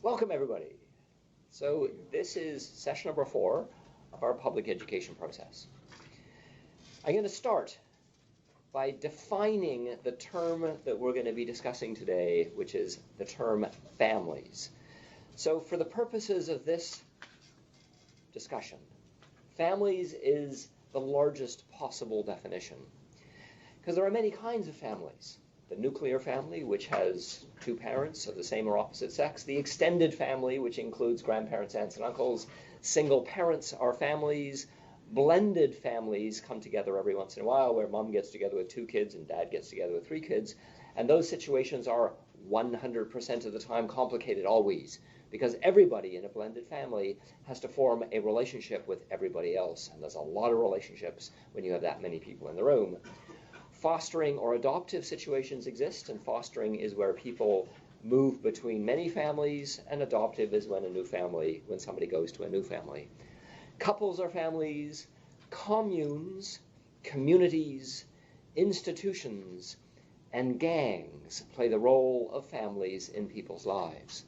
Welcome, everybody. So this is session number 4 of our public education process. I'm going to start by defining the term that we're going to be discussing today, which is the term families. So for the purposes of this discussion, families is the largest possible definition, because there are many kinds of families. The nuclear family, which has 2 parents of the same or opposite sex. The extended family, which includes grandparents, aunts, and uncles. Single parents are families. Blended families come together every once in a while, where mom gets together with 2 kids and dad gets together with 3 kids. And those situations are 100% of the time complicated always, because everybody in a blended family has to form a relationship with everybody else. And there's a lot of relationships when you have that many people in the room. Fostering or adoptive situations exist, and fostering is where people move between many families, and adoptive is when somebody goes to a new family. Couples are families. Communes, communities, institutions, and gangs play the role of families in people's lives.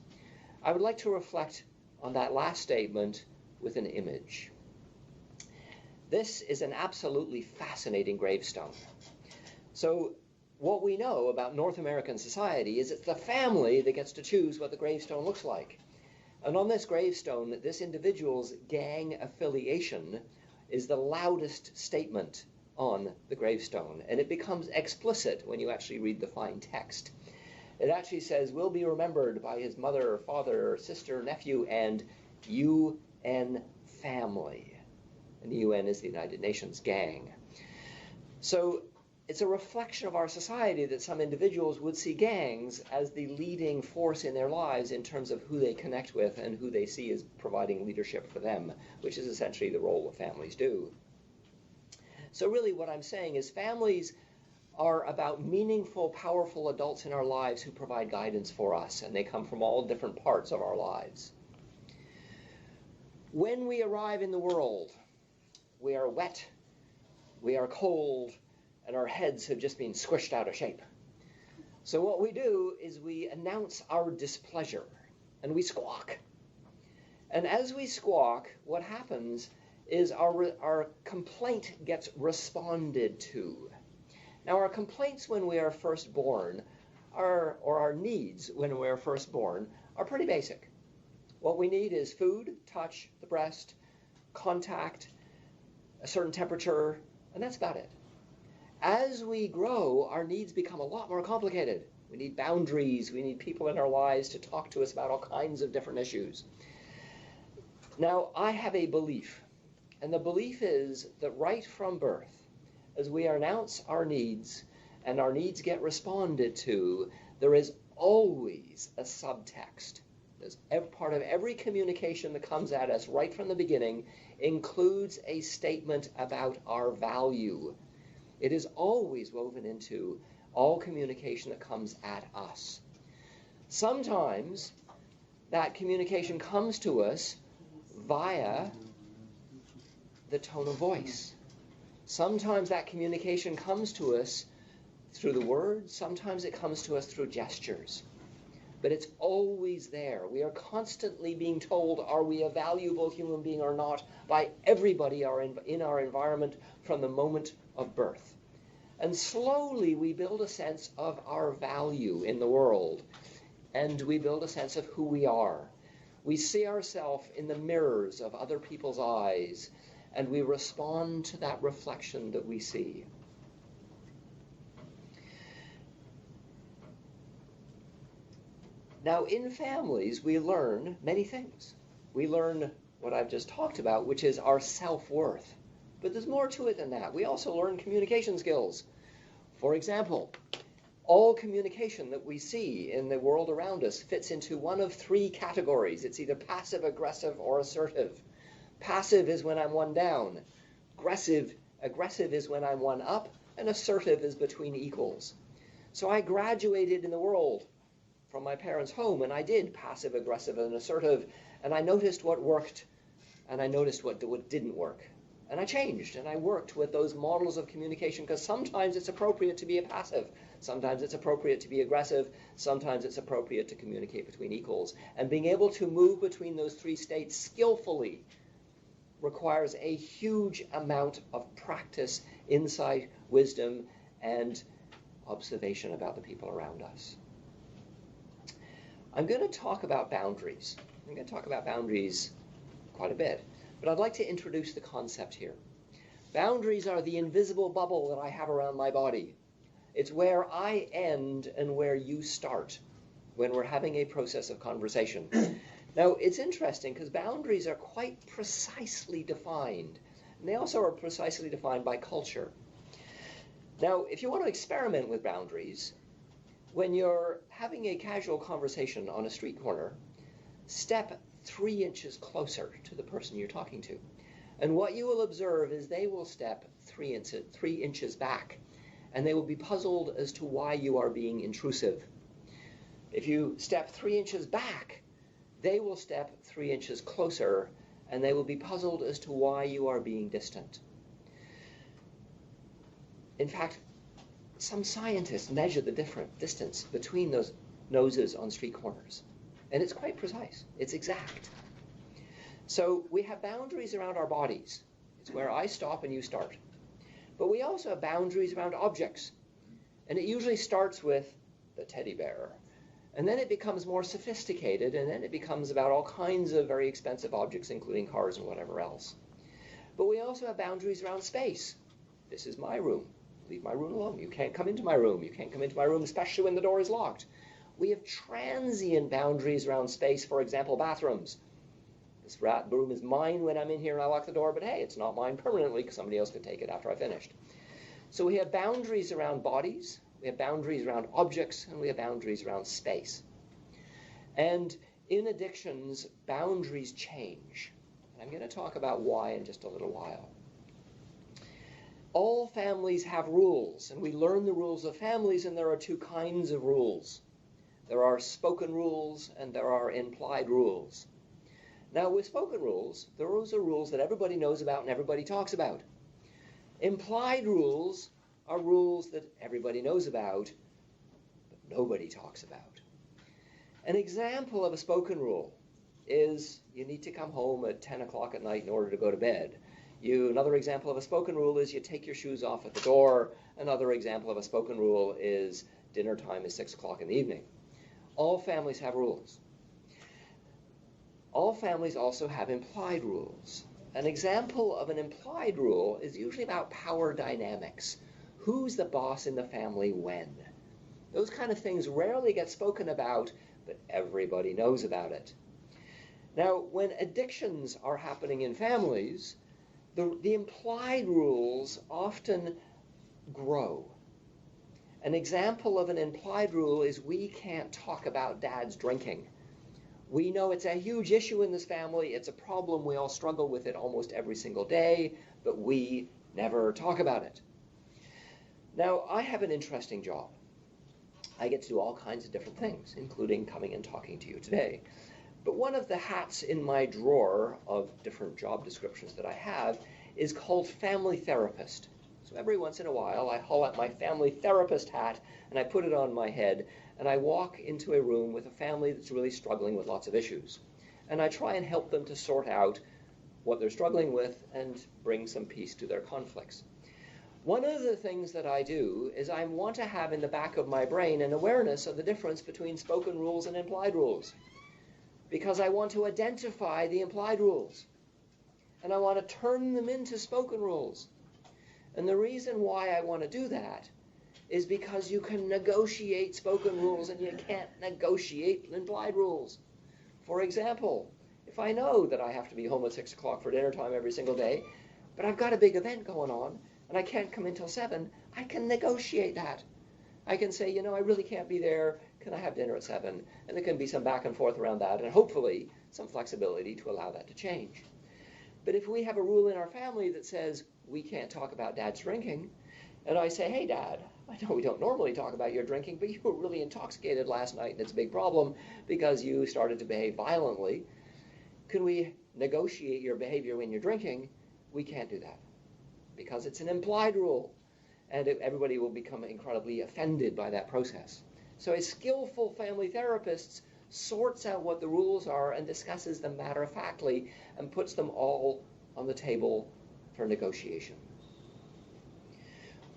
I would like to reflect on that last statement with an image. This is an absolutely fascinating gravestone. So what we know about North American society is it's the family that gets to choose what the gravestone looks like. And on this gravestone, this individual's gang affiliation is the loudest statement on the gravestone. And it becomes explicit when you actually read the fine text. It actually says, "will be remembered by his mother, father, sister, nephew, and UN family." And the UN is the United Nations gang. So it's a reflection of our society that some individuals would see gangs as the leading force in their lives in terms of who they connect with and who they see as providing leadership for them, which is essentially the role that families do. So really what I'm saying is families are about meaningful, powerful adults in our lives who provide guidance for us, and they come from all different parts of our lives. When we arrive in the world, we are wet, we are cold, and our heads have just been squished out of shape. So what we do is we announce our displeasure, and we squawk. And as we squawk, what happens is our complaint gets responded to. Now, our complaints when we are first born, or our needs when we are first born, are pretty basic. What we need is food, touch, the breast, contact, a certain temperature, and that's about it. As we grow, our needs become a lot more complicated. We need boundaries. We need people in our lives to talk to us about all kinds of different issues. Now, I have a belief, and the belief is that right from birth, as we announce our needs and our needs get responded to, there is always a subtext. There's part of every communication that comes at us right from the beginning includes a statement about our value. It is always woven into all communication that comes at us. Sometimes that communication comes to us via the tone of voice. Sometimes that communication comes to us through the words. Sometimes it comes to us through gestures. But it's always there. We are constantly being told, are we a valuable human being or not, by everybody in our environment from the moment of birth. And slowly we build a sense of our value in the world, and we build a sense of who we are. We see ourselves in the mirrors of other people's eyes, and we respond to that reflection that we see. Now, in families, we learn many things. We learn what I've just talked about, which is our self-worth. But there's more to it than that. We also learn communication skills. For example, all communication that we see in the world around us fits into one of 3 categories. It's either passive, aggressive, or assertive. Passive is when I'm one down. Aggressive is when I'm one up. And assertive is between equals. So I graduated in the world from my parents' home, and I did passive, aggressive, and assertive, and I noticed what worked, and I noticed what didn't work. And I changed, and I worked with those models of communication, because sometimes it's appropriate to be a passive, sometimes it's appropriate to be aggressive, sometimes it's appropriate to communicate between equals. And being able to move between those three states skillfully requires a huge amount of practice, insight, wisdom, and observation about the people around us. I'm going to talk about boundaries. I'm going to talk about boundaries quite a bit. But I'd like to introduce the concept here. Boundaries are the invisible bubble that I have around my body. It's where I end and where you start when we're having a process of conversation. Now, it's interesting because boundaries are quite precisely defined. And they also are precisely defined by culture. Now, if you want to experiment with boundaries, when you're having a casual conversation on a street corner, step 3 inches closer to the person you're talking to. And what you will observe is they will step 3 inches back, and they will be puzzled as to why you are being intrusive. If you step 3 inches back, they will step 3 inches closer, and they will be puzzled as to why you are being distant. In fact, some scientists measure the different distance between those noses on street corners. And it's quite precise. It's exact. So we have boundaries around our bodies. It's where I stop and you start. But we also have boundaries around objects. And it usually starts with the teddy bear. And then it becomes more sophisticated, and then it becomes about all kinds of very expensive objects, including cars and whatever else. But we also have boundaries around space. This is my room. Leave my room alone. You can't come into my room. You can't come into my room, especially when the door is locked. We have transient boundaries around space, for example, bathrooms. This room is mine when I'm in here and I lock the door, but hey, it's not mine permanently because somebody else could take it after I finished. So we have boundaries around bodies, we have boundaries around objects, and we have boundaries around space. And in addictions, boundaries change. And I'm going to talk about why in just a little while. All families have rules, and we learn the rules of families, and there are two kinds of rules. There are spoken rules and there are implied rules. Now, with spoken rules, those are rules that everybody knows about and everybody talks about. Implied rules are rules that everybody knows about, but nobody talks about. An example of a spoken rule is you need to come home at 10 o'clock at night in order to go to bed. Another example of a spoken rule is you take your shoes off at the door. Another example of a spoken rule is dinner time is 6 o'clock in the evening. All families have rules. All families also have implied rules. An example of an implied rule is usually about power dynamics. Who's the boss in the family when? Those kind of things rarely get spoken about, but everybody knows about it. Now, when addictions are happening in families, the implied rules often grow. An example of an implied rule is we can't talk about dad's drinking. We know it's a huge issue in this family. It's a problem. We all struggle with it almost every single day, but we never talk about it. Now, I have an interesting job. I get to do all kinds of different things, including coming and talking to you today. But one of the hats in my drawer of different job descriptions that I have is called family therapist. So every once in a while, I haul out my family therapist hat and I put it on my head, and I walk into a room with a family that's really struggling with lots of issues. And I try and help them to sort out what they're struggling with and bring some peace to their conflicts. One of the things that I do is I want to have in the back of my brain an awareness of the difference between spoken rules and implied rules, because I want to identify the implied rules, and I want to turn them into spoken rules. And the reason why I want to do that is because you can negotiate spoken rules and you can't negotiate implied rules. For example, if I know that I have to be home at 6 o'clock for dinner time every single day, but I've got a big event going on and I can't come in till 7, I can negotiate that. I can say, I really can't be there. Can I have dinner at 7? And there can be some back and forth around that, and hopefully some flexibility to allow that to change. But if we have a rule in our family that says we can't talk about dad's drinking, and I say, hey, Dad, I know we don't normally talk about your drinking, but you were really intoxicated last night, and it's a big problem because you started to behave violently. Can we negotiate your behavior when you're drinking? we can't do that because it's an implied rule, and everybody will become incredibly offended by that process. So a skillful family therapist sorts out what the rules are and discusses them matter-of-factly and puts them all on the table for negotiation.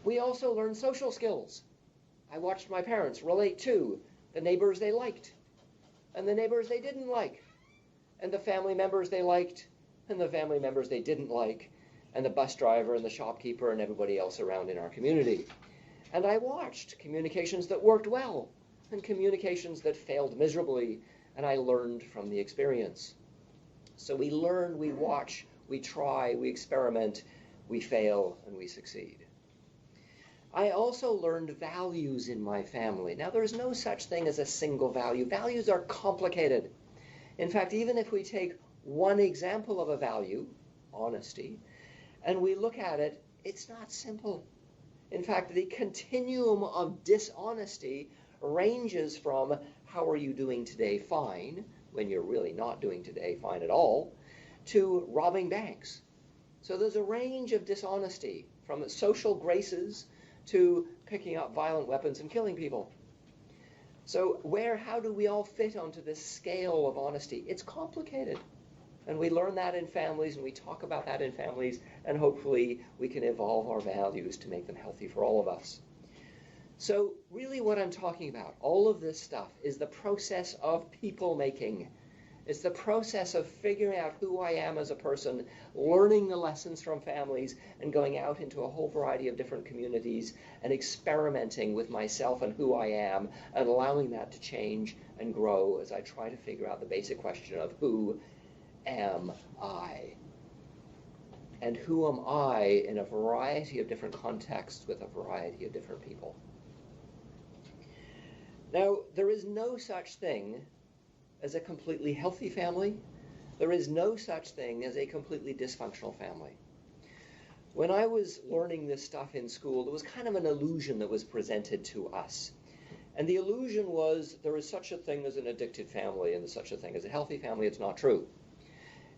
We also learn social skills. I watched my parents relate to the neighbors they liked and the neighbors they didn't like, and the family members they liked and the family members they didn't like, and the bus driver and the shopkeeper and everybody else around in our community. And I watched communications that worked well and communications that failed miserably, and I learned from the experience. So we learn, we watch, we try, we experiment, we fail, and we succeed. I also learned values in my family. Now, there is no such thing as a single value. Values are complicated. In fact, even if we take one example of a value, honesty, and we look at it, it's not simple. In fact, the continuum of dishonesty ranges from how are you doing today fine, when you're really not doing today fine at all, to robbing banks. So there's a range of dishonesty from social graces to picking up violent weapons and killing people. So how do we all fit onto this scale of honesty? It's complicated. And we learn that in families, and we talk about that in families, and hopefully we can evolve our values to make them healthy for all of us. So really what I'm talking about, all of this stuff, is the process of people making. It's the process of figuring out who I am as a person, learning the lessons from families, and going out into a whole variety of different communities and experimenting with myself and who I am, and allowing that to change and grow as I try to figure out the basic question of who am I? And who am I in a variety of different contexts with a variety of different people? Now, there is no such thing as a completely healthy family. There is no such thing as a completely dysfunctional family. When I was learning this stuff in school, there was kind of an illusion that was presented to us. And the illusion was there is such a thing as an addicted family and there's such a thing as a healthy family. It's not true.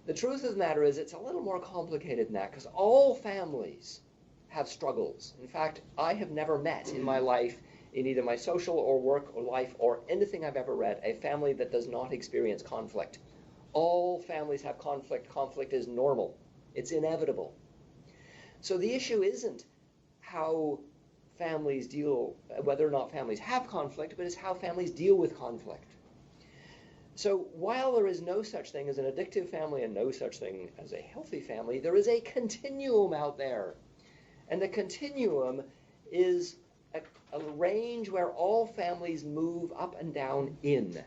The truth of the matter is it's a little more complicated than that, because all families have struggles. In fact, I have never met in my life, in either my social or work or life or anything I've ever read, a family that does not experience conflict. All families have conflict. Conflict is normal. It's inevitable. So the issue isn't how families deal, whether or not families have conflict, but it's how families deal with conflict. So while there is no such thing as an addictive family and no such thing as a healthy family, there is a continuum out there. And the continuum is a range where all families move up and down in.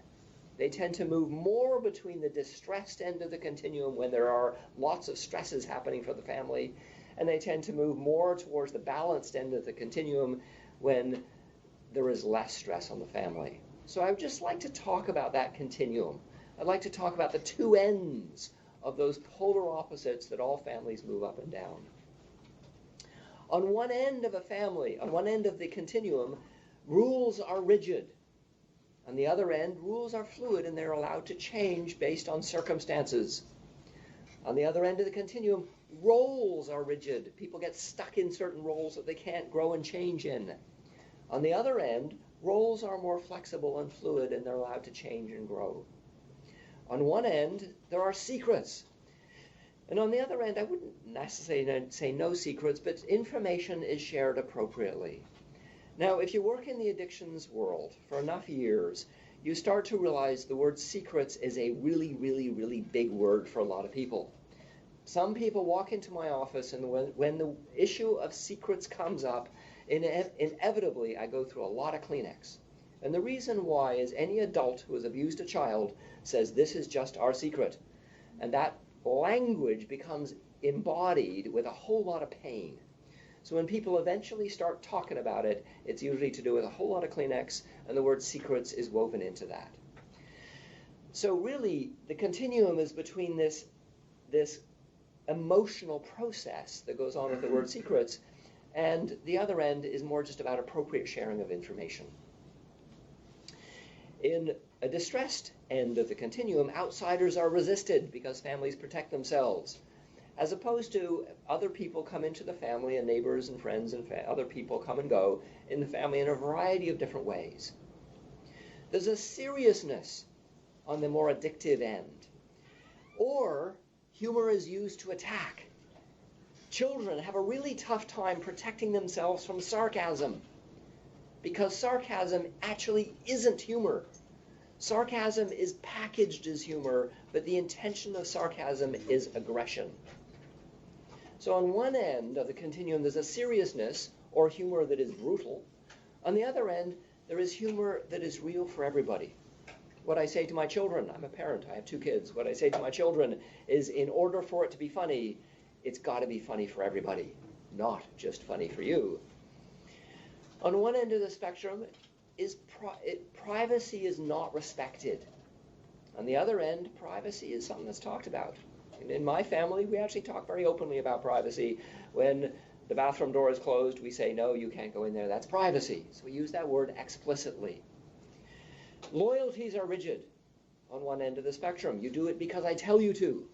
They tend to move more between the distressed end of the continuum when there are lots of stresses happening for the family, and they tend to move more towards the balanced end of the continuum when there is less stress on the family. So I would just like to talk about that continuum. I'd like to talk about the two ends of those polar opposites that all families move up and down. On one end of a family, on one end of the continuum, rules are rigid. On the other end, rules are fluid and they're allowed to change based on circumstances. On the other end of the continuum, roles are rigid. People get stuck in certain roles that they can't grow and change in. On the other end, roles are more flexible and fluid and they're allowed to change and grow. On one end, there are secrets. And on the other end, I wouldn't necessarily say no secrets, but information is shared appropriately. Now, if you work in the addictions world for enough years, you start to realize the word secrets is a really, really, really big word for a lot of people. Some people walk into my office, and when the issue of secrets comes up, inevitably I go through a lot of Kleenex. And the reason why is any adult who has abused a child says this is just our secret. And that language becomes embodied with a whole lot of pain. So when people eventually start talking about it, it's usually to do with a whole lot of Kleenex, and the word secrets is woven into that. So really, the continuum is between this emotional process that goes on with the word secrets, and the other end is more just about appropriate sharing of information. In a distressed end of the continuum, outsiders are resisted because families protect themselves. as opposed to other people come into the family, and neighbors and friends and other people come and go in the family in a variety of different ways. There's a seriousness on the more addictive end. Or humor is used to attack. Children have a really tough time protecting themselves from sarcasm, because sarcasm actually isn't humor. Sarcasm is packaged as humor, but the intention of sarcasm is aggression. So on one end of the continuum, there's a seriousness, or humor that is brutal. On the other end, there is humor that is real for everybody. What I say to my children, I'm a parent, I have 2 kids, what I say to my children is, in order for it to be funny, it's got to be funny for everybody, not just funny for you. On one end of the spectrum, privacy is not respected. On the other end, privacy is something that's talked about. And in my family, we actually talk very openly about privacy. When the bathroom door is closed, we say, no, you can't go in there, that's privacy. So we use that word explicitly. Loyalties are rigid on one end of the spectrum. You do it because I tell you to.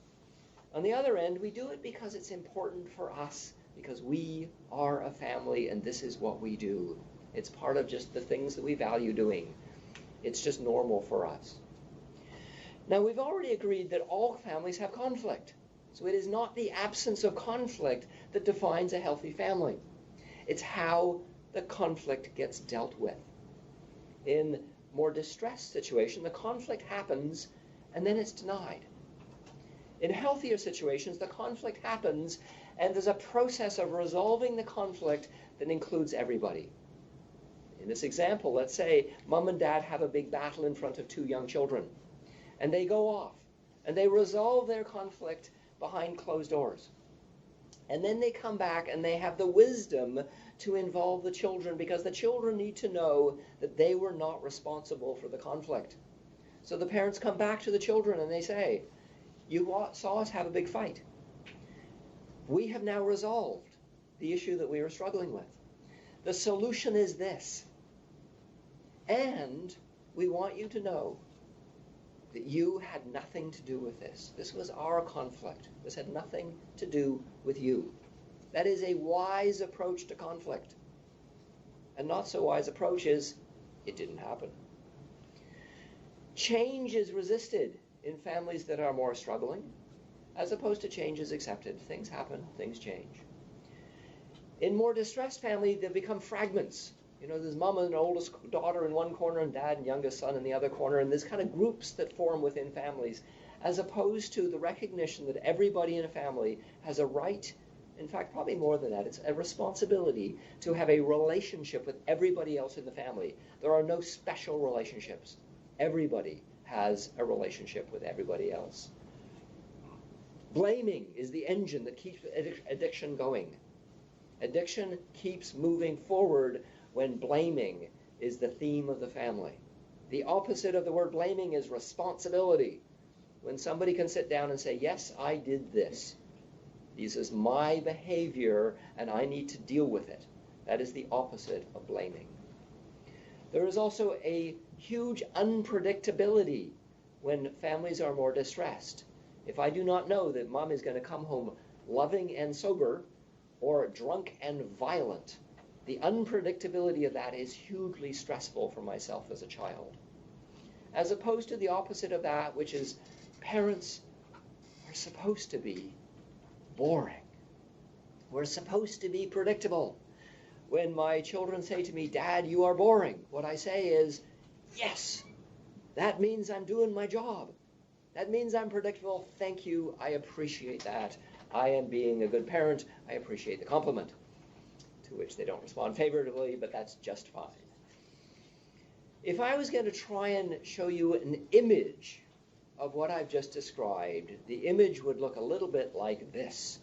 On the other end, we do it because it's important for us, because we are a family and this is what we do. It's part of just the things that we value doing. It's just normal for us. Now, we've already agreed that all families have conflict. So it is not the absence of conflict that defines a healthy family. It's how the conflict gets dealt with. In more distressed situation, the conflict happens and then it's denied. In healthier situations, the conflict happens and there's a process of resolving the conflict that includes everybody. In this example, let's say mom and dad have a big battle in front of 2 young children, and they go off and they resolve their conflict behind closed doors. And then they come back and they have the wisdom to involve the children, because the children need to know that they were not responsible for the conflict. So the parents come back to the children and they say, you saw us have a big fight. We have now resolved the issue that we were struggling with. The solution is this. And we want you to know that you had nothing to do with this. This was our conflict. This had nothing to do with you. That is a wise approach to conflict. A not so wise approach is, it didn't happen. Change is resisted in families that are more struggling, as opposed to change is accepted. Things happen, things change. In more distressed families, they become fragments. You know, there's mom and oldest daughter in one corner and dad and youngest son in the other corner, and there's kind of groups that form within families, as opposed to the recognition that everybody in a family has a right, in fact, probably more than that, it's a responsibility to have a relationship with everybody else in the family. There are no special relationships. Everybody has a relationship with everybody else. Blaming is the engine that keeps addiction going. Addiction keeps moving forward when blaming is the theme of the family. The opposite of the word blaming is responsibility. When somebody can sit down and say, yes, I did this. This is my behavior and I need to deal with it. That is the opposite of blaming. There is also a huge unpredictability when families are more distressed. If I do not know that mom is going to come home loving and sober or drunk and violent, the unpredictability of that is hugely stressful for myself as a child. As opposed to the opposite of that, which is parents are supposed to be boring. We're supposed to be predictable. When my children say to me, Dad, you are boring, what I say is, yes, that means I'm doing my job. That means I'm predictable. Thank you. I appreciate that. I am being a good parent. I appreciate the compliment. To which they don't respond favorably, but that's just fine. If I was going to try and show you an image of what I've just described, the image would look a little bit like this.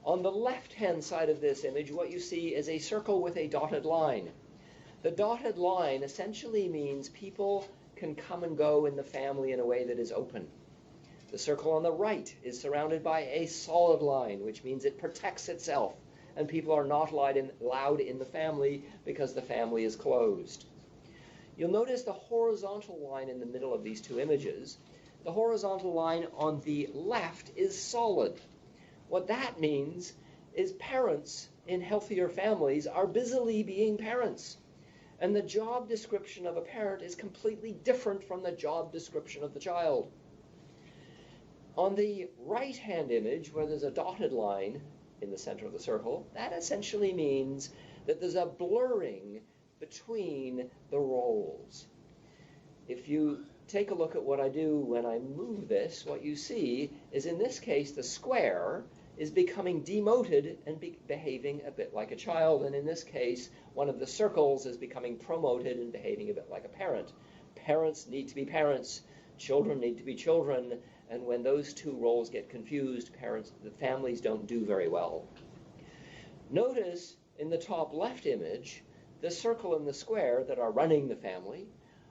On the left-hand side of this image, what you see is a circle with a dotted line. The dotted line essentially means people can come and go in the family in a way that is open. The circle on the right is surrounded by a solid line, which means it protects itself, and people are not allowed in the family because the family is closed. You'll notice the horizontal line in the middle of these two images. The horizontal line on the left is solid. What that means is parents in healthier families are busily being parents. And the job description of a parent is completely different from the job description of the child. On the right-hand image, where there's a dotted line in the center of the circle, that essentially means that there's a blurring between the roles. If you take a look at what I do when I move this, what you see is, in this case, the square is becoming demoted and behaving a bit like a child. And in this case, one of the circles is becoming promoted and behaving a bit like a parent. Parents need to be parents. Children need to be children. And when those two roles get confused, the families don't do very well. Notice in the top left image, the circle and the square that are running the family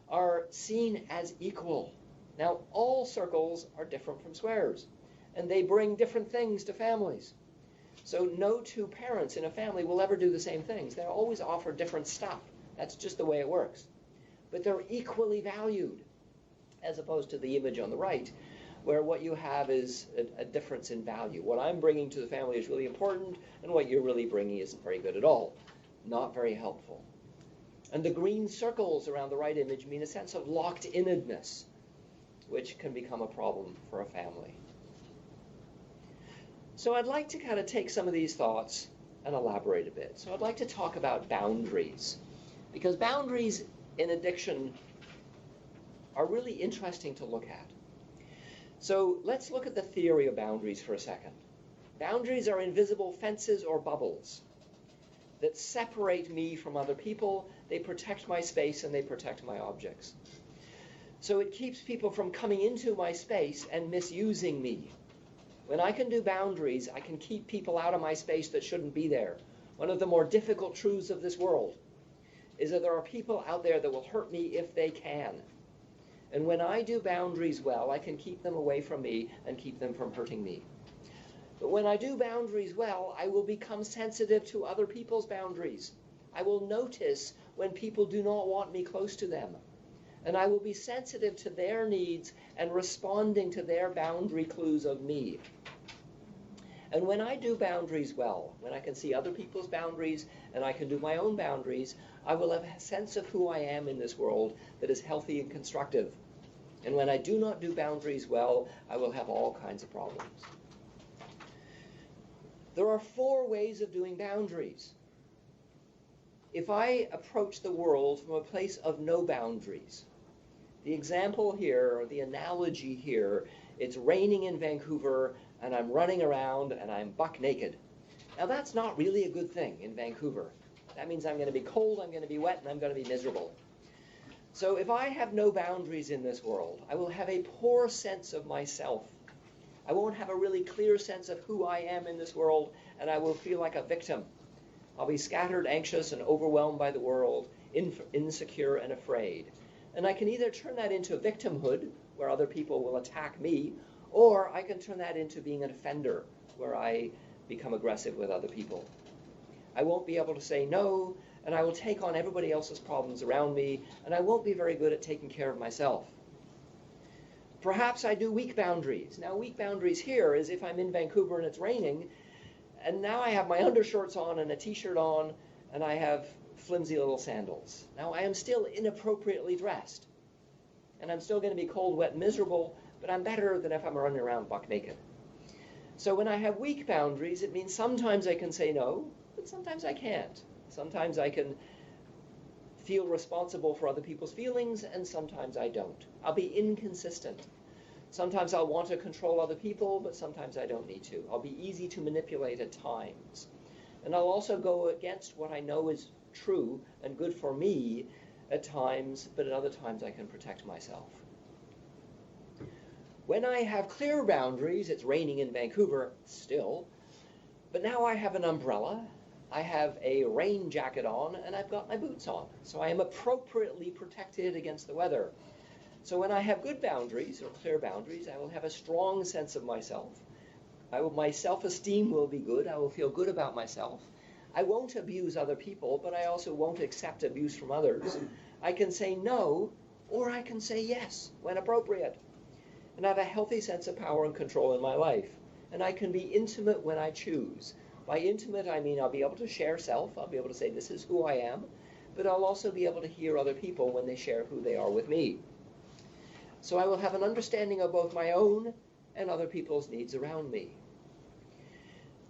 are seen as equal. Now, all circles are different from squares, and they bring different things to families. So no two parents in a family will ever do the same things. They'll always offer different stuff. That's just the way it works. But they're equally valued, as opposed to the image on the right, where what you have is a difference in value. What I'm bringing to the family is really important, and what you're really bringing isn't very good at all. Not very helpful. And the green circles around the right image mean a sense of locked-innedness, which can become a problem for a family. So I'd like to kind of take some of these thoughts and elaborate a bit. So I'd like to talk about boundaries, because boundaries in addiction are really interesting to look at. So let's look at the theory of boundaries for a second. Boundaries are invisible fences or bubbles that separate me from other people. They protect my space and they protect my objects. So it keeps people from coming into my space and misusing me. When I can do boundaries, I can keep people out of my space that shouldn't be there. One of the more difficult truths of this world is that there are people out there that will hurt me if they can. And when I do boundaries well, I can keep them away from me and keep them from hurting me. But when I do boundaries well, I will become sensitive to other people's boundaries. I will notice when people do not want me close to them. And I will be sensitive to their needs and responding to their boundary clues of me. And when I do boundaries well, when I can see other people's boundaries and I can do my own boundaries, I will have a sense of who I am in this world that is healthy and constructive. And when I do not do boundaries well, I will have all kinds of problems. There are 4 ways of doing boundaries. If I approach the world from a place of no boundaries, the example here, or the analogy here, it's raining in Vancouver, and I'm running around, and I'm buck naked. Now, that's not really a good thing in Vancouver. That means I'm going to be cold, I'm going to be wet, and I'm going to be miserable. So if I have no boundaries in this world, I will have a poor sense of myself. I won't have a really clear sense of who I am in this world, and I will feel like a victim. I'll be scattered, anxious, and overwhelmed by the world, insecure and afraid. And I can either turn that into victimhood, where other people will attack me, or I can turn that into being an offender, where I become aggressive with other people. I won't be able to say no, and I will take on everybody else's problems around me, and I won't be very good at taking care of myself. Perhaps I do weak boundaries. Now, weak boundaries here is if I'm in Vancouver and it's raining, and now I have my undershorts on and a t-shirt on, and I have flimsy little sandals. Now, I am still inappropriately dressed, and I'm still going to be cold, wet, and miserable, but I'm better than if I'm running around buck naked. So when I have weak boundaries, it means sometimes I can say no, but sometimes I can't. Sometimes I can feel responsible for other people's feelings, and sometimes I don't. I'll be inconsistent. Sometimes I'll want to control other people, but sometimes I don't need to. I'll be easy to manipulate at times. And I'll also go against what I know is true and good for me at times, but at other times I can protect myself. When I have clear boundaries, it's raining in Vancouver still, but now I have an umbrella, I have a rain jacket on, and I've got my boots on. So I am appropriately protected against the weather. So when I have good boundaries, or clear boundaries, I will have a strong sense of myself. My self-esteem will be good. I will feel good about myself. I won't abuse other people, but I also won't accept abuse from others. I can say no, or I can say yes when appropriate. And I have a healthy sense of power and control in my life. and I can be intimate when I choose. By intimate, I mean I'll be able to share self. I'll be able to say, this is who I am. But I'll also be able to hear other people when they share who they are with me. So I will have an understanding of both my own and other people's needs around me.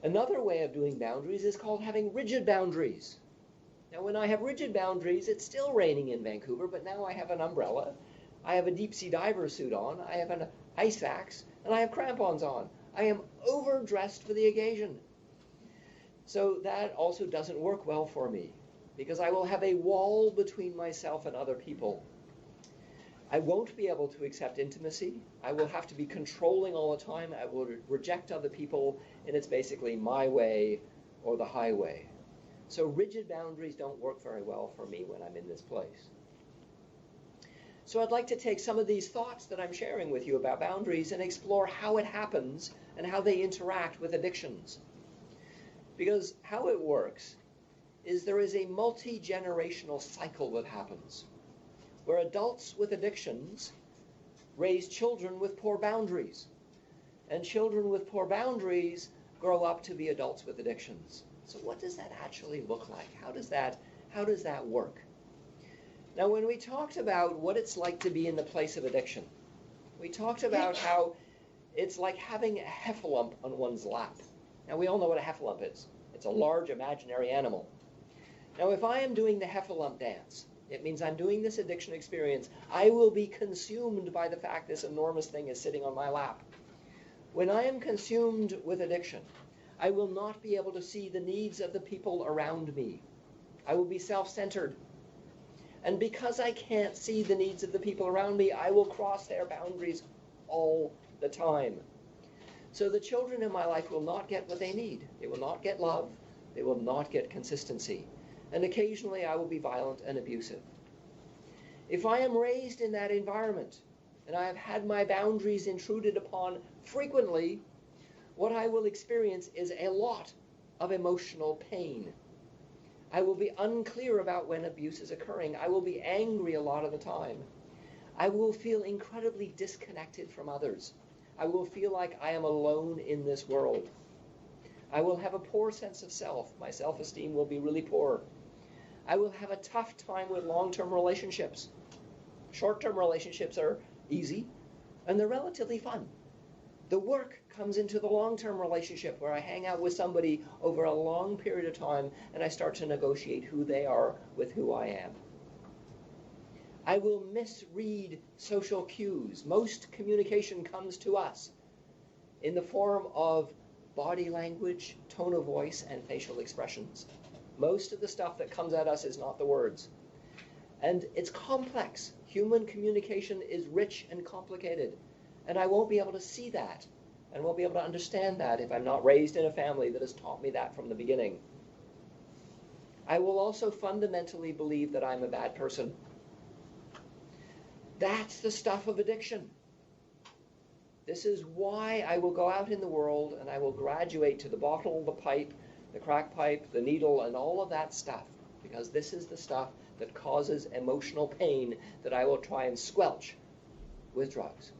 Another way of doing boundaries is called having rigid boundaries. Now, when I have rigid boundaries, it's still raining in Vancouver, but now I have an umbrella, I have a deep-sea diver suit on, I have an ice axe, and I have crampons on. I am overdressed for the occasion. So that also doesn't work well for me, because I will have a wall between myself and other people. I won't be able to accept intimacy. I will have to be controlling all the time. I will reject other people, and it's basically my way or the highway. So rigid boundaries don't work very well for me when I'm in this place. So I'd like to take some of these thoughts that I'm sharing with you about boundaries and explore how it happens and how they interact with addictions. Because how it works is there is a multi-generational cycle that happens, where adults with addictions raise children with poor boundaries, and children with poor boundaries grow up to be adults with addictions. So what does that actually look like? How does that work? Now, when we talked about what it's like to be in the place of addiction, we talked about how it's like having a heffalump on one's lap. Now, we all know what a heffalump is. It's a large imaginary animal. Now, if I am doing the heffalump dance, it means I'm doing this addiction experience. I will be consumed by the fact this enormous thing is sitting on my lap. When I am consumed with addiction, I will not be able to see the needs of the people around me. I will be self-centered. And because I can't see the needs of the people around me, I will cross their boundaries all the time. So the children in my life will not get what they need. They will not get love. They will not get consistency. And occasionally I will be violent and abusive. If I am raised in that environment, and I have had my boundaries intruded upon frequently, what I will experience is a lot of emotional pain. I will be unclear about when abuse is occurring. I will be angry a lot of the time. I will feel incredibly disconnected from others. I will feel like I am alone in this world. I will have a poor sense of self. My self-esteem will be really poor. I will have a tough time with long-term relationships. Short-term relationships are easy, and they're relatively fun. The work comes into the long-term relationship where I hang out with somebody over a long period of time and I start to negotiate who they are with who I am. I will misread social cues. Most communication comes to us in the form of body language, tone of voice, and facial expressions. Most of the stuff that comes at us is not the words. And it's complex. Human communication is rich and complicated. And I won't be able to see that and won't be able to understand that if I'm not raised in a family that has taught me that from the beginning. I will also fundamentally believe that I'm a bad person. That's the stuff of addiction. This is why I will go out in the world and I will graduate to the bottle, the pipe, the crack pipe, the needle, and all of that stuff, because this is the stuff that causes emotional pain that I will try and squelch with drugs.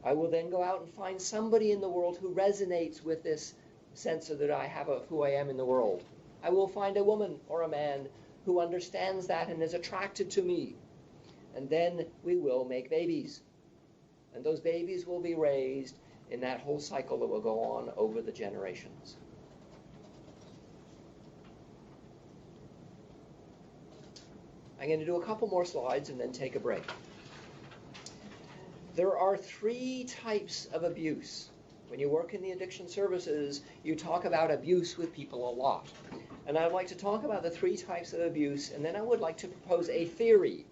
I will then go out and find somebody in the world who resonates with this sense that I have of who I am in the world. I will find a woman or a man who understands that and is attracted to me. And then we will make babies. And those babies will be raised in that whole cycle that will go on over the generations. I'm going to do a couple more slides and then take a break. There are 3 types of abuse. When you work in the addiction services, you talk about abuse with people a lot. And I'd like to talk about the 3 types of abuse, and then I would like to propose a theory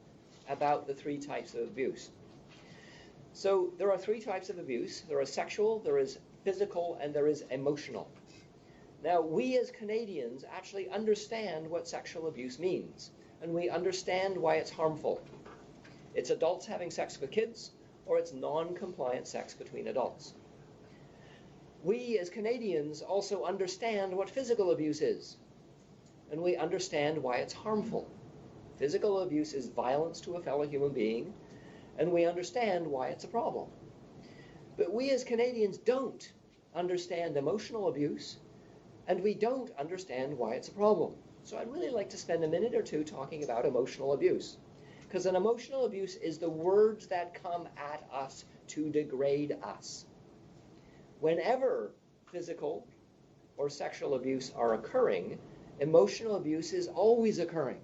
about the 3 types of abuse. So there are 3 types of abuse. There is sexual, there is physical, and there is emotional. Now, we as Canadians actually understand what sexual abuse means, and we understand why it's harmful. It's adults having sex with kids, or it's non-compliant sex between adults. We as Canadians also understand what physical abuse is, and we understand why it's harmful. Physical abuse is violence to a fellow human being, and we understand why it's a problem. But we as Canadians don't understand emotional abuse, and we don't understand why it's a problem. So I'd really like to spend a minute or two talking about emotional abuse. Because an emotional abuse is the words that come at us to degrade us. Whenever physical or sexual abuse are occurring, emotional abuse is always occurring.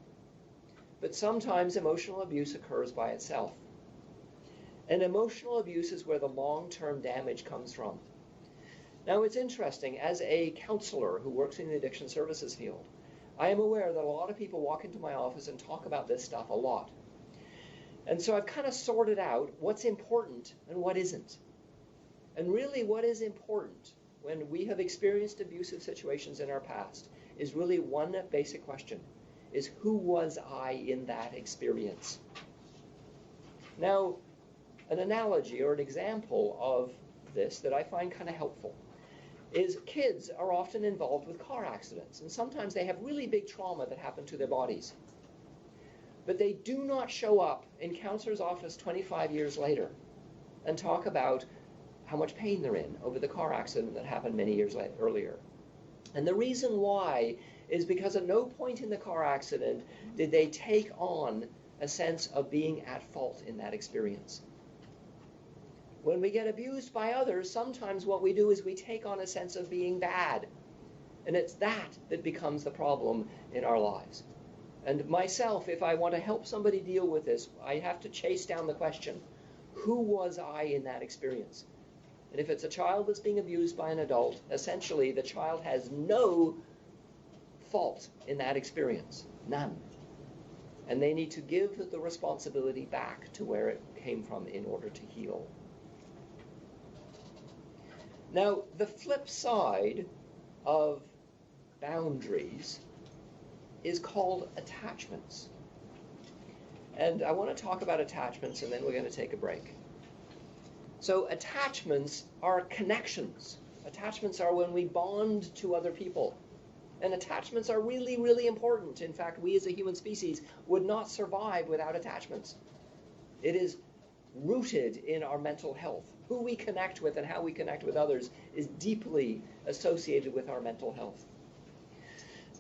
But sometimes emotional abuse occurs by itself. And emotional abuse is where the long-term damage comes from. Now, it's interesting, as a counselor who works in the addiction services field, I am aware that a lot of people walk into my office and talk about this stuff a lot. And so I've kind of sorted out what's important and what isn't. And really what is important when we have experienced abusive situations in our past is really one basic question, is who was I in that experience? Now, an analogy or an example of this that I find kind of helpful is kids are often involved with car accidents, and sometimes they have really big trauma that happened to their bodies. But they do not show up in counselor's office 25 years later and talk about how much pain they're in over the car accident that happened many years earlier. And the reason why is because at no point in the car accident did they take on a sense of being at fault in that experience. When we get abused by others, sometimes what we do is we take on a sense of being bad. And it's that that becomes the problem in our lives. And myself, if I want to help somebody deal with this, I have to chase down the question, who was I in that experience? And if it's a child that's being abused by an adult, essentially the child has no fault in that experience, none. And they need to give the responsibility back to where it came from in order to heal. Now, the flip side of boundaries is called attachments. And I want to talk about attachments, and then we're going to take a break. So attachments are connections. Attachments are when we bond to other people. And attachments are really, really important. In fact, we as a human species would not survive without attachments. It is rooted in our mental health. Who we connect with and how we connect with others is deeply associated with our mental health.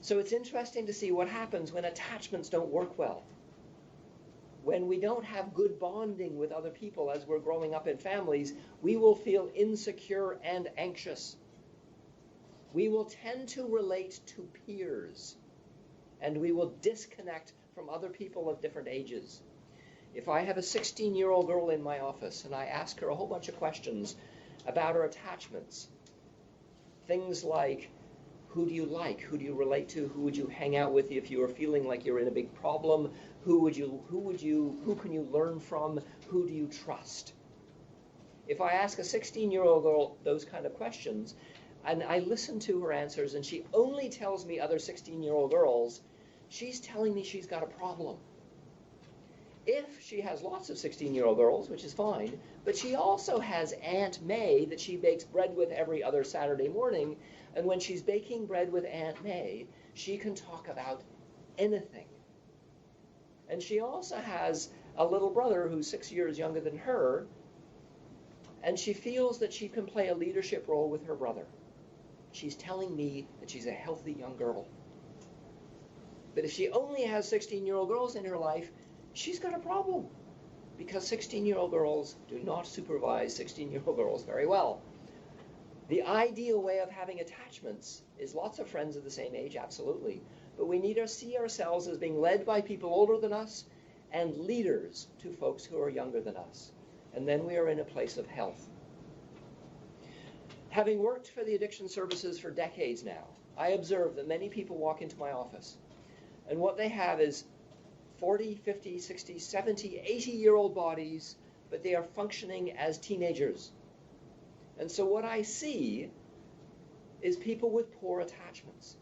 So it's interesting to see what happens when attachments don't work well. When we don't have good bonding with other people as we're growing up in families, we will feel insecure and anxious. We will tend to relate to peers, and we will disconnect from other people of different ages. If I have a 16-year-old girl in my office and I ask her a whole bunch of questions about her attachments, things like, who do you like? Who do you relate to? Who would you hang out with if you were feeling like you're in a big problem? Who can you learn from? Who do you trust? If I ask a 16-year-old girl those kind of questions, and I listen to her answers, and she only tells me other 16-year-old girls, she's telling me she's got a problem. If she has lots of 16-year-old girls, which is fine, but she also has Aunt May that she bakes bread with every other Saturday morning, and when she's baking bread with Aunt May, she can talk about anything. And she also has a little brother who's 6 years younger than her, and she feels that she can play a leadership role with her brother. She's telling me that she's a healthy young girl. But if she only has 16-year-old girls in her life, she's got a problem, because 16-year-old girls do not supervise 16-year-old girls very well. The ideal way of having attachments is lots of friends of the same age, absolutely, but we need to see ourselves as being led by people older than us and leaders to folks who are younger than us. And then we are in a place of health. Having worked for the addiction services for decades now, I observe that many people walk into my office, and what they have is 40, 50, 60, 70, 80-year-old bodies, but they are functioning as teenagers. And so what I see is people with poor attachments.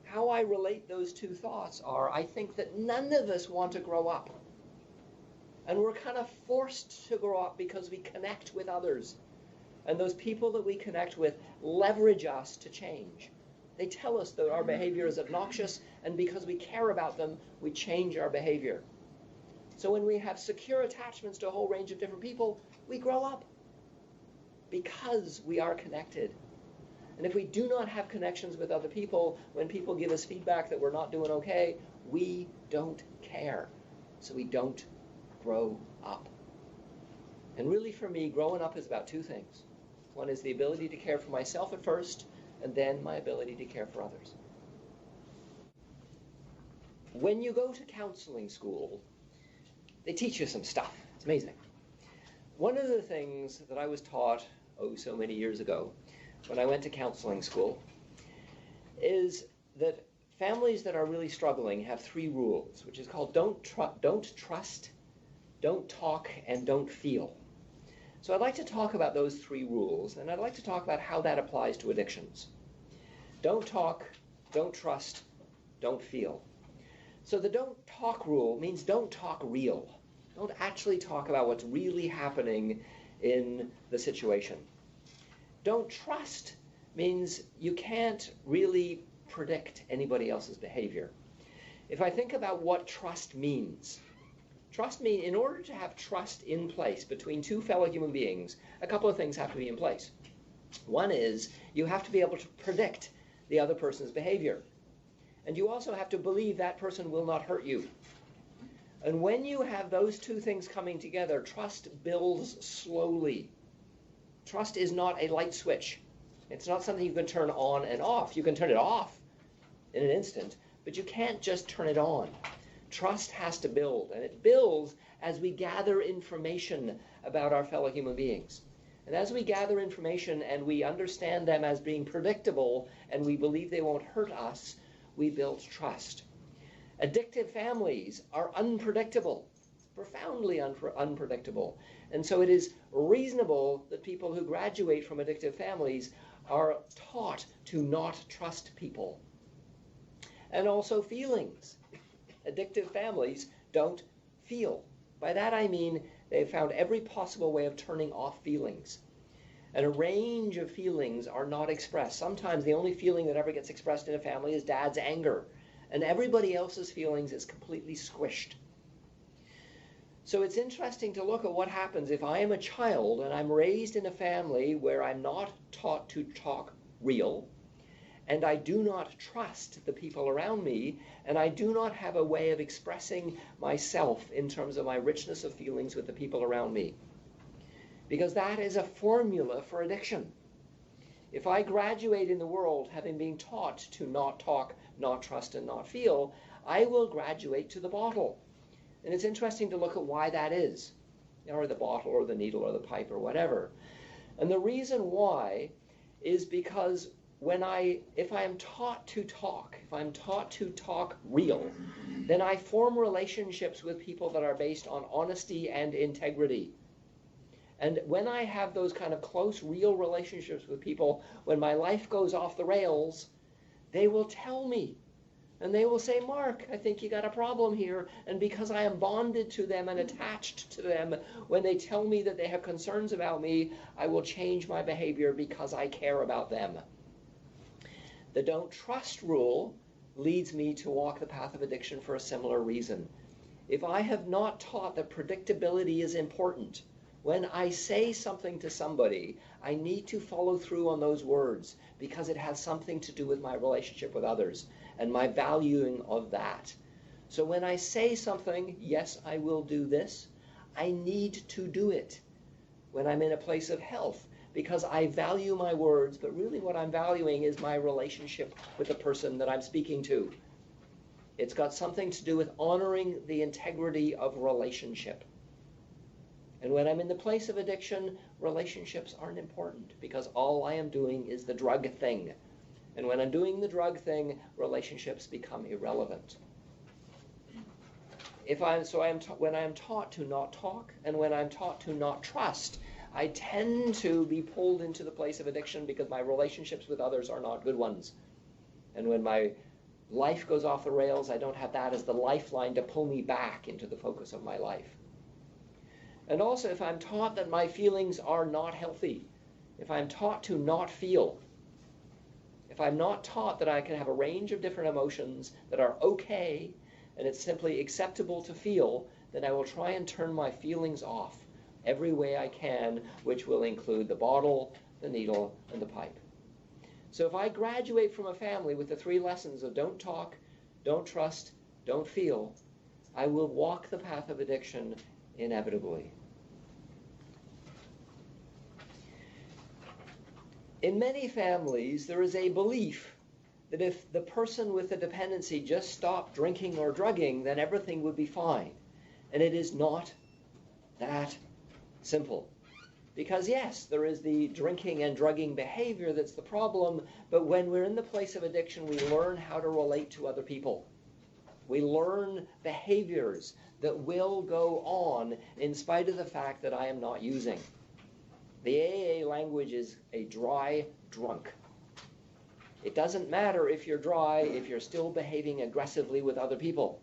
How I relate those two thoughts are, I think that none of us want to grow up. And we're kind of forced to grow up because we connect with others. And those people that we connect with leverage us to change. They tell us that our behavior is obnoxious, and because we care about them, we change our behavior. So when we have secure attachments to a whole range of different people, we grow up. because we are connected. And if we do not have connections with other people, when people give us feedback that we're not doing okay, we don't care. So we don't grow up. And really for me, growing up is about two things. One is the ability to care for myself at first, and then my ability to care for others. When you go to counseling school, they teach you some stuff. It's amazing. One of the things that I was taught, so many years ago, when I went to counseling school, is that families that are really struggling have three rules, which is called don't trust, don't talk, and don't feel. So I'd like to talk about those three rules, and I'd like to talk about how that applies to addictions. Don't talk, don't trust, don't feel. So the don't talk rule means don't talk real. Don't actually talk about what's really happening in the situation. Don't trust means you can't really predict anybody else's behavior. If I think about what trust means in order to have trust in place between two fellow human beings, a couple of things have to be in place. One is you have to be able to predict the other person's behavior. And you also have to believe that person will not hurt you. And when you have those two things coming together, trust builds slowly. Trust is not a light switch. It's not something you can turn on and off. You can turn it off in an instant, but you can't just turn it on. Trust has to build, and it builds as we gather information about our fellow human beings. And as we gather information and we understand them as being predictable and we believe they won't hurt us, we build trust. Addictive families are unpredictable, profoundly unpredictable. And so it is reasonable that people who graduate from addictive families are taught to not trust people. And also feelings. Addictive families don't feel. By that I mean they've found every possible way of turning off feelings. And a range of feelings are not expressed. Sometimes the only feeling that ever gets expressed in a family is dad's anger, and everybody else's feelings is completely squished. So it's interesting to look at what happens if I am a child and I'm raised in a family where I'm not taught to talk real, and I do not trust the people around me, and I do not have a way of expressing myself in terms of my richness of feelings with the people around me. Because that is a formula for addiction. If I graduate in the world having been taught to not talk, not trust, and not feel, I will graduate to the bottle. And it's interesting to look at why that is, or the bottle, or the needle, or the pipe, or whatever. And the reason why is because if I am taught to talk, if I'm taught to talk real, then I form relationships with people that are based on honesty and integrity. And when I have those kind of close, real relationships with people, when my life goes off the rails, they will tell me. And they will say, Mark, I think you got a problem here. And because I am bonded to them and attached to them, when they tell me that they have concerns about me, I will change my behavior because I care about them. The don't trust rule leads me to walk the path of addiction for a similar reason. If I have not taught that predictability is important, when I say something to somebody, I need to follow through on those words because it has something to do with my relationship with others and my valuing of that. So when I say something, yes, I will do this, I need to do it when I'm in a place of health because I value my words, but really what I'm valuing is my relationship with the person that I'm speaking to. It's got something to do with honoring the integrity of relationship. And when I'm in the place of addiction, relationships aren't important because all I am doing is the drug thing. And when I'm doing the drug thing, relationships become irrelevant. When I am taught to not talk and when I'm taught to not trust, I tend to be pulled into the place of addiction because my relationships with others are not good ones. And when my life goes off the rails, I don't have that as the lifeline to pull me back into the focus of my life. And also, if I'm taught that my feelings are not healthy, if I'm taught to not feel, if I'm not taught that I can have a range of different emotions that are okay, and it's simply acceptable to feel, then I will try and turn my feelings off every way I can, which will include the bottle, the needle, and the pipe. So if I graduate from a family with the 3 lessons of don't talk, don't trust, don't feel, I will walk the path of addiction inevitably. In many families, there is a belief that if the person with the dependency just stopped drinking or drugging, then everything would be fine. And it is not that simple. Because yes, there is the drinking and drugging behavior that's the problem, but when we're in the place of addiction, we learn how to relate to other people. We learn behaviors that will go on in spite of the fact that I am not using. The AA language is a dry drunk. It doesn't matter if you're dry, if you're still behaving aggressively with other people.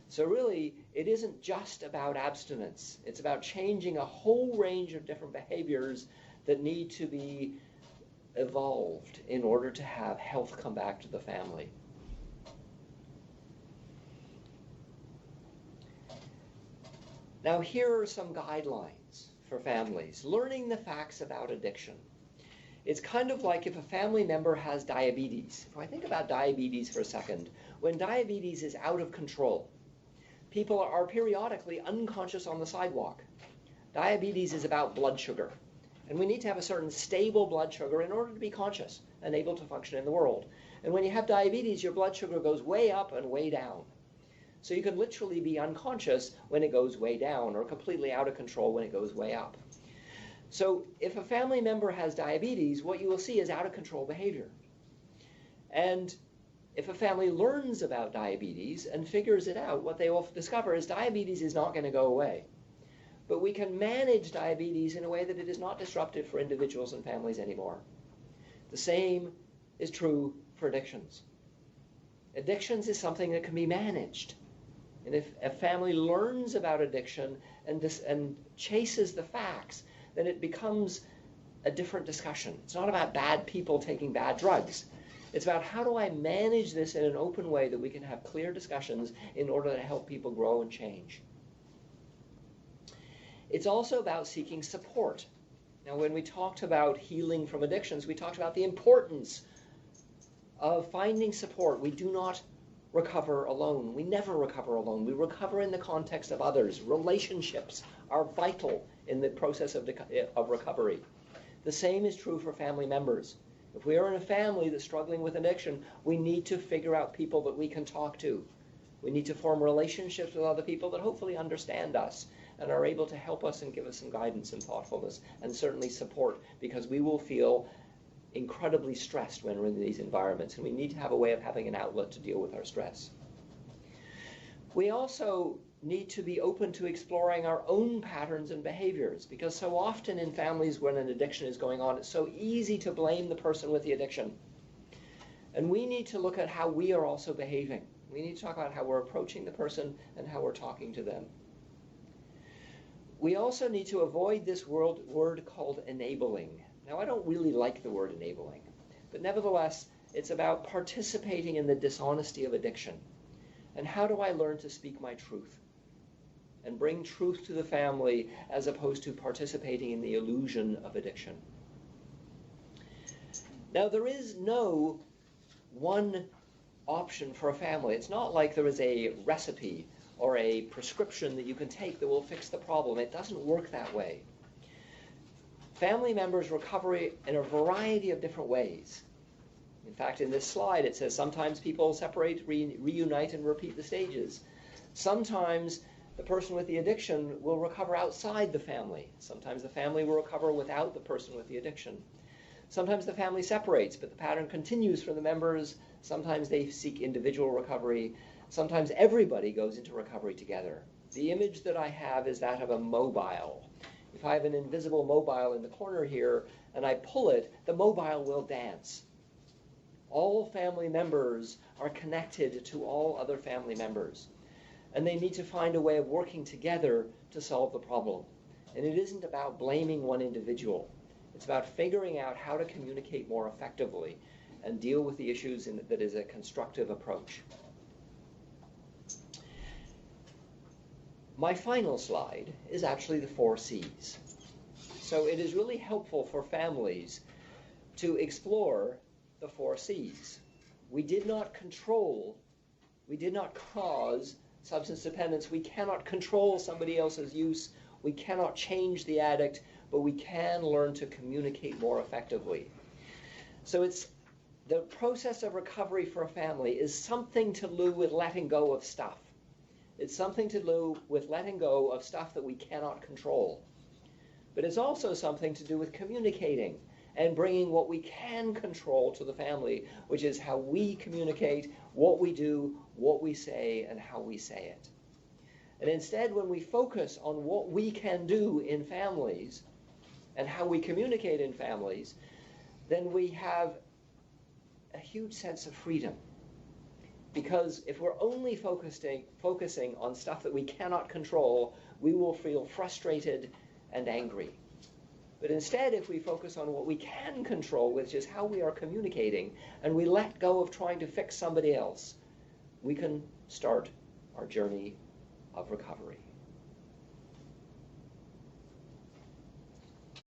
So really, it isn't just about abstinence. It's about changing a whole range of different behaviors that need to be evolved in order to have health come back to the family. Now, here are some guidelines for families. Learning the facts about addiction. It's kind of like if a family member has diabetes. If I think about diabetes for a second, when diabetes is out of control, people are periodically unconscious on the sidewalk. Diabetes is about blood sugar, and we need to have a certain stable blood sugar in order to be conscious and able to function in the world. And when you have diabetes, your blood sugar goes way up and way down. So you can literally be unconscious when it goes way down, or completely out of control when it goes way up. So if a family member has diabetes, what you will see is out of control behavior. And if a family learns about diabetes and figures it out, what they will discover is diabetes is not going to go away. But we can manage diabetes in a way that it is not disruptive for individuals and families anymore. The same is true for addictions. Addictions is something that can be managed. And if a family learns about addiction and chases the facts, then it becomes a different discussion. It's not about bad people taking bad drugs. It's about how do I manage this in an open way that we can have clear discussions in order to help people grow and change. It's also about seeking support. Now, when we talked about healing from addictions, we talked about the importance of finding support. We do not recover alone. We never recover alone. We recover in the context of others. Relationships are vital in the process of recovery. The same is true for family members. If we are in a family that's struggling with addiction, we need to figure out people that we can talk to. We need to form relationships with other people that hopefully understand us and are able to help us and give us some guidance and thoughtfulness and certainly support, because we will feel incredibly stressed when we're in these environments, and we need to have a way of having an outlet to deal with our stress. We also need to be open to exploring our own patterns and behaviors, because so often in families when an addiction is going on, it's so easy to blame the person with the addiction. And we need to look at how we are also behaving. We need to talk about how we're approaching the person and how we're talking to them. We also need to avoid this word called enabling. Now, I don't really like the word enabling, but nevertheless, it's about participating in the dishonesty of addiction. And how do I learn to speak my truth and bring truth to the family as opposed to participating in the illusion of addiction? Now, there is no one option for a family. It's not like there is a recipe or a prescription that you can take that will fix the problem. It doesn't work that way. Family members recover in a variety of different ways. In fact, in this slide, it says sometimes people separate, reunite, and repeat the stages. Sometimes the person with the addiction will recover outside the family. Sometimes the family will recover without the person with the addiction. Sometimes the family separates, but the pattern continues for the members. Sometimes they seek individual recovery. Sometimes everybody goes into recovery together. The image that I have is that of a mobile. If I have an invisible mobile in the corner here and I pull it, the mobile will dance. All family members are connected to all other family members, and they need to find a way of working together to solve the problem. And it isn't about blaming one individual. It's about figuring out how to communicate more effectively and deal with the issues that is a constructive approach. my final slide is actually the 4 C's. So it is really helpful for families to explore the 4 C's. We did not control, we did not cause substance dependence. We cannot control somebody else's use. We cannot change the addict, but we can learn to communicate more effectively. So it's the process of recovery for a family is something to do with letting go of stuff. It's something to do with letting go of stuff that we cannot control. But it's also something to do with communicating and bringing what we can control to the family, which is how we communicate, what we do, what we say, and how we say it. And instead, when we focus on what we can do in families and how we communicate in families, then we have a huge sense of freedom. Because if we're only focusing on stuff that we cannot control, we will feel frustrated and angry. But instead, if we focus on what we can control, which is how we are communicating, and we let go of trying to fix somebody else, we can start our journey of recovery.